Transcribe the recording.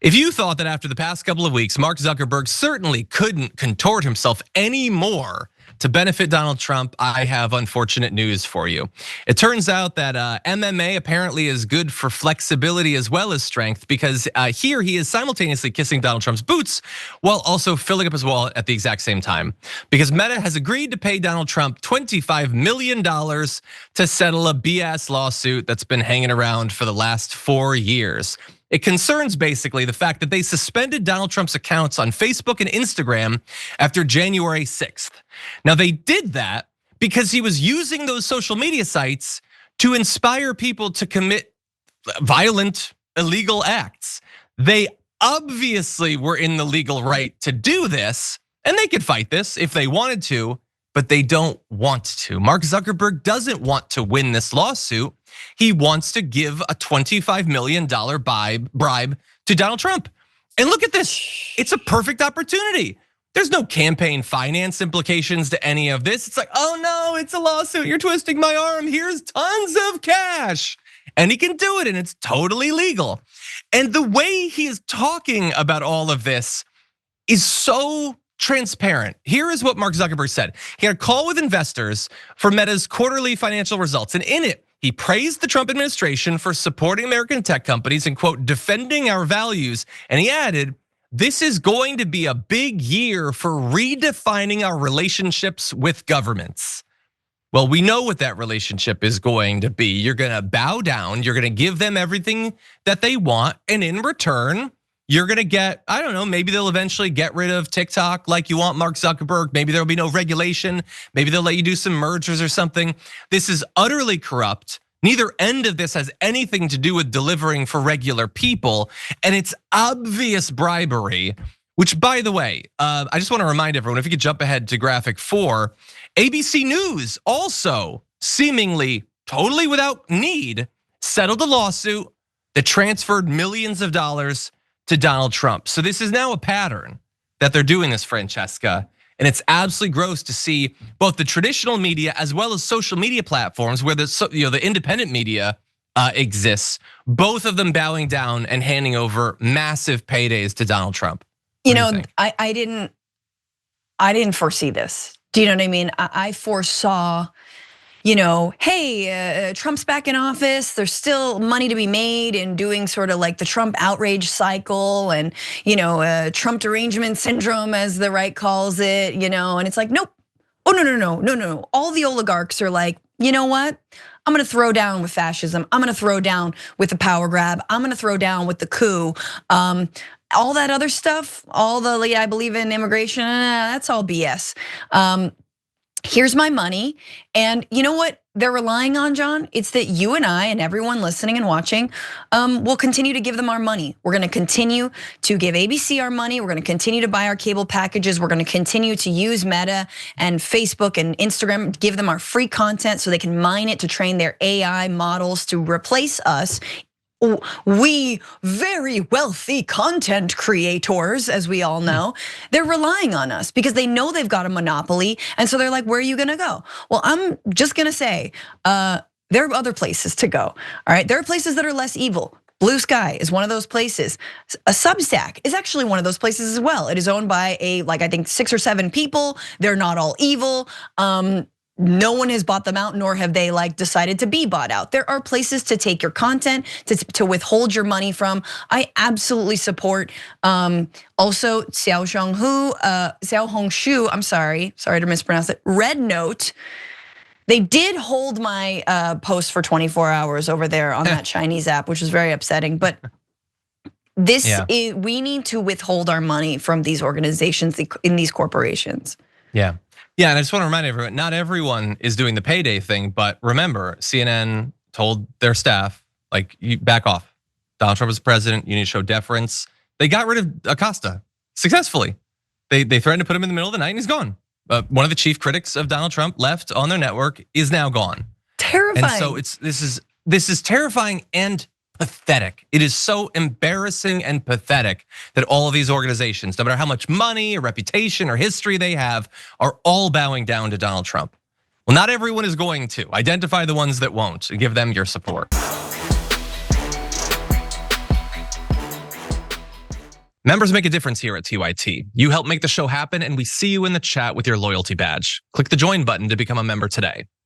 If you thought that after the past couple of weeks, Mark Zuckerberg certainly couldn't contort himself anymore to benefit Donald Trump, I have unfortunate news for you. It turns out that MMA apparently is good for flexibility as well as strength, because here he is simultaneously kissing Donald Trump's boots while also filling up his wallet at the exact same time. Because Meta has agreed to pay Donald Trump $25 million to settle a BS lawsuit that's been hanging around for the last 4 years. It concerns basically the fact that they suspended Donald Trump's accounts on Facebook and Instagram after January 6th. Now they did that because he was using those social media sites to inspire people to commit violent, illegal acts. They obviously were in the legal right to do this, and they could fight this if they wanted to, but they don't want to. Mark Zuckerberg doesn't want to win this lawsuit. He wants to give a $25 million bribe to Donald Trump. And look at this, it's a perfect opportunity. There's no campaign finance implications to any of this. It's like, oh no, it's a lawsuit, you're twisting my arm, here's tons of cash. And he can do it, and it's totally legal. And the way he is talking about all of this is so transparent. Here is what Mark Zuckerberg said. He had a call with investors for Meta's quarterly financial results, and in it, he praised the Trump administration for supporting American tech companies and quote, defending our values. And he added, this is going to be a big year for redefining our relationships with governments. Well, we know what that relationship is going to be. You're gonna bow down, you're gonna give them everything that they want, and in return, you're gonna get, I don't know, maybe they'll eventually get rid of TikTok like you want Mark Zuckerberg. Maybe there'll be no regulation. Maybe they'll let you do some mergers or something. This is utterly corrupt. Neither end of this has anything to do with delivering for regular people. And it's obvious bribery, which by the way, I just wanna remind everyone, if you could jump ahead to graphic 4, ABC News also seemingly totally without need settled a lawsuit that transferred millions of dollars to Donald Trump. So this is now a pattern that they're doing this, Francesca. And it's absolutely gross to see both the traditional media as well as social media platforms where the independent media exists, both of them bowing down and handing over massive paydays to Donald Trump. I didn't foresee this. Do you know what I mean? I foresaw, hey, Trump's back in office. There's still money to be made in doing sort of like the Trump outrage cycle and, Trump derangement syndrome, as the right calls it, and it's like, nope. Oh, no. All the oligarchs are like, you know what? I'm gonna throw down with fascism. I'm gonna throw down with the power grab. I'm gonna throw down with the coup. All that other stuff, all the, I believe in immigration, that's all BS. Here's my money. And you know what they're relying on, John? It's that you and I and everyone listening and watching will continue to give them our money. We're gonna continue to give ABC our money. We're gonna continue to buy our cable packages. We're gonna continue to use Meta and Facebook and Instagram, give them our free content so they can mine it to train their AI models to replace us. We very wealthy content creators, as we all know, they're relying on us because they know they've got a monopoly. And so they're like, where are you gonna go? Well, I'm just gonna say, there are other places to go, all right? There are places that are less evil. Blue Sky is one of those places. A Substack is actually one of those places as well. It is owned by I think 6 or 7 people. They're not all evil. No one has bought them out, nor have they decided to be bought out. There are places to take your content, to withhold your money from. I absolutely support. Also, Xiaohongshu, I'm sorry to mispronounce it. Red Note. They did hold my post for 24 hours over there on that Chinese app, which was very upsetting. But we need to withhold our money from these organizations in these corporations. Yeah. Yeah, and I just want to remind everyone, not everyone is doing the payday thing, but remember, CNN told their staff, you back off. Donald Trump is president, you need to show deference. They got rid of Acosta successfully. They threatened to put him in the middle of the night and he's gone. One of the chief critics of Donald Trump left on their network, is now gone. Terrifying. And so this is terrifying and pathetic. It is so embarrassing and pathetic that all of these organizations, no matter how much money or reputation or history they have, are all bowing down to Donald Trump. Well, not everyone is going to. Identify the ones that won't and give them your support. Members make a difference here at TYT. You help make the show happen, and we see you in the chat with your loyalty badge. Click the join button to become a member today.